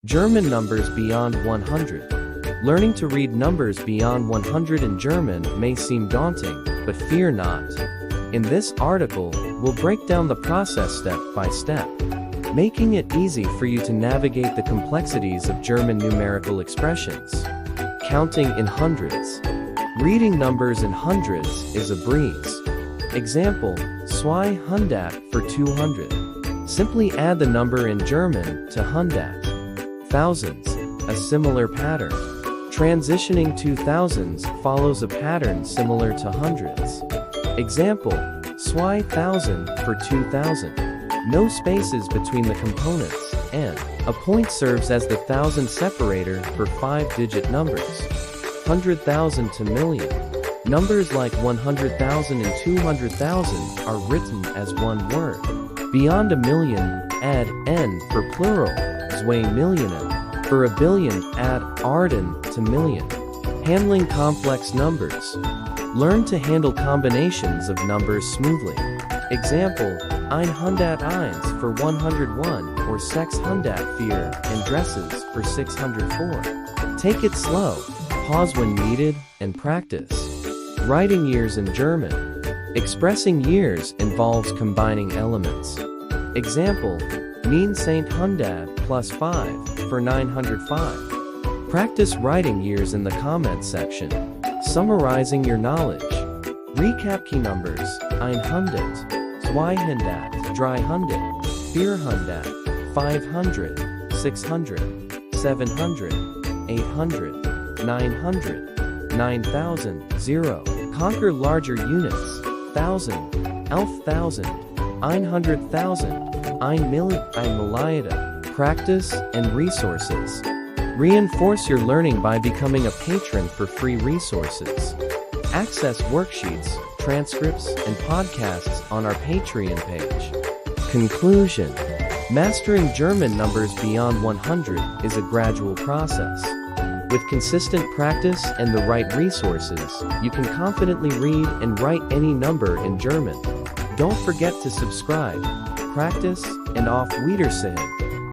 German numbers beyond 100. Learning to read numbers beyond 100 in German may seem daunting, but fear not. In this article, we'll break down the process step by step, making it easy for you to navigate the complexities of German numerical expressions. Counting in hundreds. Reading numbers in hundreds is a breeze. Example, 200 for 200. Simply add the number in German to hundert. Thousands, a similar pattern. Transitioning to thousands follows a pattern similar to hundreds. Example, 2000 for 2000. No spaces between the components, and a point serves as the thousand separator for 5-digit numbers. 100,000 to million. Numbers like 100,000 and 200,000 are written as one word. Beyond a million, add n for plural, 2 millionen. For a billion, add arden to million. Handling complex numbers. Learn to handle combinations of numbers smoothly. Example, 101 for 101 or 604 and dresses for 604. Take it slow, pause when needed, and practice. Writing years in German. Expressing years involves combining elements. Example, 900 plus 5 for 905. Practice writing years in the comments section. Summarizing your knowledge. Recap key numbers, 100, 200, 300, 400, 500, 600, 700, 800, 900, 9,000, 0. Conquer larger units, 1,000, 1,000, 100,000, 1 million, 1 million. Practice and resources. Reinforce your learning by becoming a patron for free resources. Access worksheets, transcripts, and podcasts on our Patreon page. Conclusion. Mastering German numbers beyond 100 is a gradual process. With consistent practice and the right resources, you can confidently read and write any number in German. Don't forget to subscribe, practice, and auf Wiedersehen.